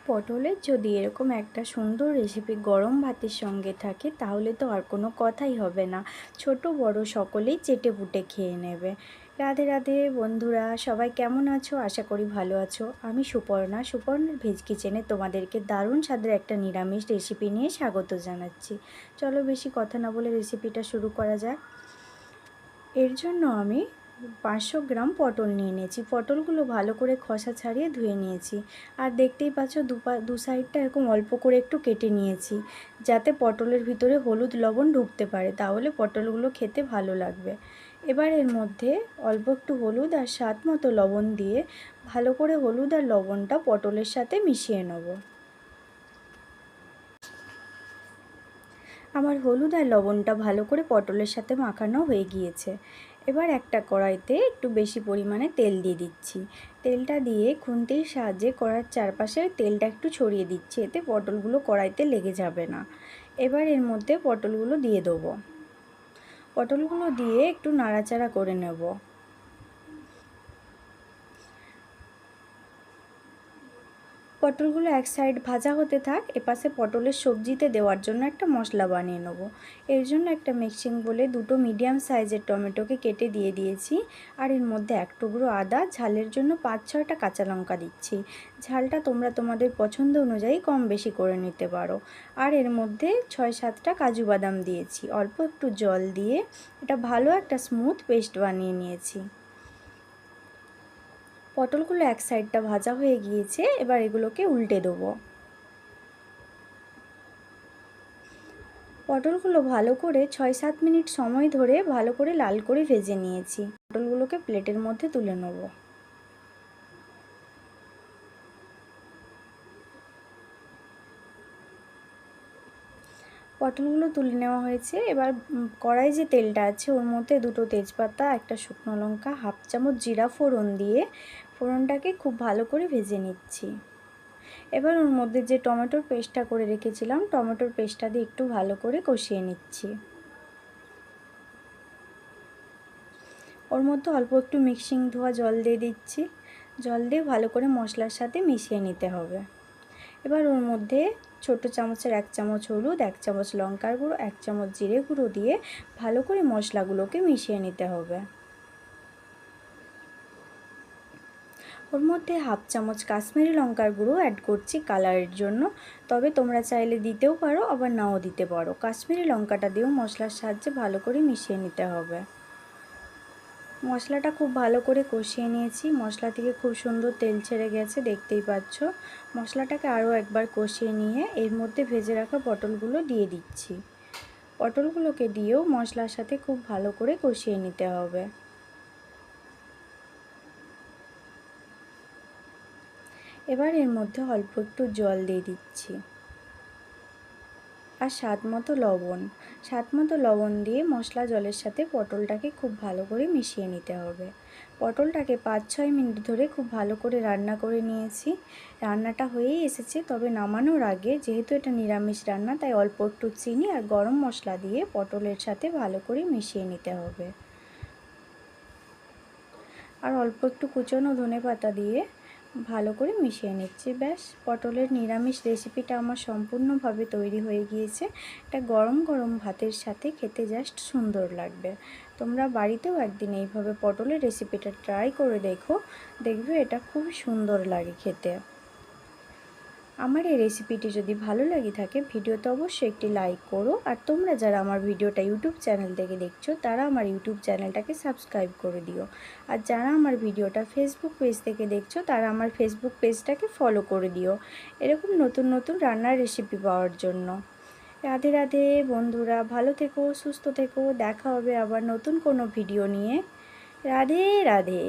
পটলের যদি এরকম একটা সুন্দর রেসিপি গরম ভাতের সঙ্গে থাকে তাহলে তো আর কোনো কথাই হবে না। ছোট বড় সকলেই চেটেপুটে খেয়ে নেবে। রাধে রাধে বন্ধুরা, সবাই কেমন আছো? আশা করি ভালো আছো। আমি সুপর্ণার ভেজ কিচেনে তোমাদেরকে দারুণ স্বাদের একটা নিরামিষ রেসিপি নিয়ে স্বাগত জানাচ্ছি। চলো বেশি কথা না বলে রেসিপিটা শুরু করা যাক। এর জন্য আমি 500 গ্রাম পটল নিয়ে নিয়েছি। পটলগুলো ভালো করে খোসা ছাড়িয়ে ধুয়ে নিয়েছি। আর দেখতেই পাচ্ছ দু সাইডটা এরকম অল্প করে একটু কেটে নিয়েছি, যাতে পটলের ভিতরে হলুদ লবণ ঢুকতে পারে, তাহলে পটলগুলো খেতে ভালো লাগবে। এবার এর মধ্যে অল্প একটু হলুদ আর স্বাদ মতো লবণ দিয়ে ভালো করে হলুদ আর লবণটা পটলের সাথে মিশিয়ে নেব। আমার হলুদ আর লবণটা ভালো করে পটলের সাথে মাখানো হয়ে গিয়েছে। এবার একটা কড়াইতে একটু বেশি পরিমাণে তেল দিয়ে দিচ্ছি। তেলটা দিয়ে খুন্তির সাহায্যে কড়াইয়ের চারপাশে তেলটা একটু ছড়িয়ে দিচ্ছি, এতে পটলগুলো কড়াইতে লেগে যাবে না। এবার এর মধ্যে পটলগুলো দিয়ে দেবো। পটলগুলো দিয়ে একটু নাড়াচাড়া করে নেব। পটলগুলো এক সাইড ভাজা হতে থাক, এপাশে পটলের সবজিতে দেওয়ার জন্য একটা মশলা বানিয়ে নেব। এর জন্য একটা মিক্সিং বলে দুটো মিডিয়াম সাইজের টমেটোকে কেটে দিয়ে দিয়েছি। আর এর মধ্যে এক টুকরো আদা, ঝালের জন্য 5-6টা কাঁচা লঙ্কা দিচ্ছি। ঝালটা তোমরা তোমাদের পছন্দ অনুযায়ী কম বেশি করে নিতে পারো। আর এর মধ্যে 6-7টা কাজু বাদাম দিয়েছি। অল্প একটু জল দিয়ে এটা ভালো একটা স্মুথ পেস্ট বানিয়ে নিয়েছি। পটলগুলো এক সাইডটা ভাজা হয়ে গিয়েছে, এবার এগুলোকে উল্টে দেবো। পটলগুলো ভালো করে 6-7 মিনিট সময় ধরে ভালো করে লাল করে ভেজে নিয়েছি। পটলগুলোকে প্লেটের মধ্যে তুলে নেব। পটলগুলো তুলে নেওয়া হয়েছে। এবার কড়াই যে তেলটা আছে ওর মধ্যে দুটো তেজপাতা, একটা শুকনো লঙ্কা, হাফ চামচ জিরা ফোড়ন দিয়ে ফোড়নটাকে খুব ভালো করে ভেজে নিচ্ছি। এবার ওর মধ্যে যে টমেটোর পেস্টটা করে রেখেছিলাম, টমেটোর পেস্টটা দিয়ে একটু ভালো করে কষিয়ে নিচ্ছি। ওর মধ্যে অল্প একটু মিক্সিং ধোয়া জল দিয়ে দিচ্ছি। জল দিয়ে ভালো করে মশলার সাথে মিশিয়ে নিতে হবে। এবার ওর মধ্যে ছোটো চামচের 1 চামচ হলুদ, 1 চামচ লঙ্কার গুঁড়ো, 1 চামচ জিরে গুঁড়ো দিয়ে ভালো করে মশলাগুলোকে মিশিয়ে নিতে হবে। ওর মধ্যে হাফ চামচ কাশ্মীরি লঙ্কার গুঁড়ো অ্যাড করছি কালারের জন্য, তবে তোমরা চাইলে দিতেও পারো আবার নাও দিতে পারো। কাশ্মীরি লঙ্কাটা দিয়েও মশলার সাহায্যে ভালো করে মিশিয়ে নিতে হবে। মশলাটা খুব ভালো করে কষিয়ে নিয়েছি। মশলা থেকে খুব সুন্দর তেল ছেড়ে গেছে, দেখতেই পাচ্ছ। মশলাটাকে আরও একবার কষিয়ে নিয়ে এর মধ্যে ভেজে রাখা পটলগুলো দিয়ে দিচ্ছি। পটলগুলোকে দিয়েও মশলার সাথে খুব ভালো করে কষিয়ে নিতে হবে। এবার এর মধ্যে অল্প একটু জল দিয়ে দিচ্ছি আর স্বাদ মতো লবণ দিয়ে মশলা জলের সাথে পটলটাকে খুব ভালো করে মিশিয়ে নিতে হবে। পটলটাকে 5-6 মিনিট ধরে খুব ভালো করে রান্না করে নিয়েছি। রান্নাটা হয়েই এসেছে, তবে নামানোর আগে যেহেতু এটা নিরামিষ রান্না তাই অল্প একটু চিনি আর গরম মশলা দিয়ে পটলের সাথে ভালো করে মিশিয়ে নিতে হবে। আর অল্প একটু কুচনো ধনেপাতা দিয়ে ভালো করে মিশিয়ে নিচ্ছি। ব্যাস, পটলের নিরামিষ রেসিপিটা আমার সম্পূর্ণভাবে তৈরি হয়ে গিয়েছে। এটা গরম গরম ভাতের সাথে খেতে জাস্ট সুন্দর লাগবে। তোমরা বাড়িতেও একদিন এইভাবে পটলের রেসিপিটা ট্রাই করে দেখো, দেখবে এটা খুব সুন্দর লাগে খেতে। আমার এই রেসিপিটি যদি ভালো লাগে থাকে ভিডিওতে অবশ্যই একটি লাইক করো। আর তোমরা যারা আমার ভিডিওটা ইউটিউব চ্যানেল থেকে দেখছো তারা আমার ইউটিউব চ্যানেলটাকে সাবস্ক্রাইব করে দিও। আর যারা আমার ভিডিওটা ফেসবুক পেজ থেকে দেখছো তারা আমার ফেসবুক পেজটাকে ফলো করে দিও, এরকম নতুন নতুন রান্নার রেসিপি পাওয়ার জন্য। রাধে রাধে বন্ধুরা, ভালো থেকো, সুস্থ থেকো। দেখা হবে আবার নতুন কোনো ভিডিও নিয়ে। রাধে রাধে।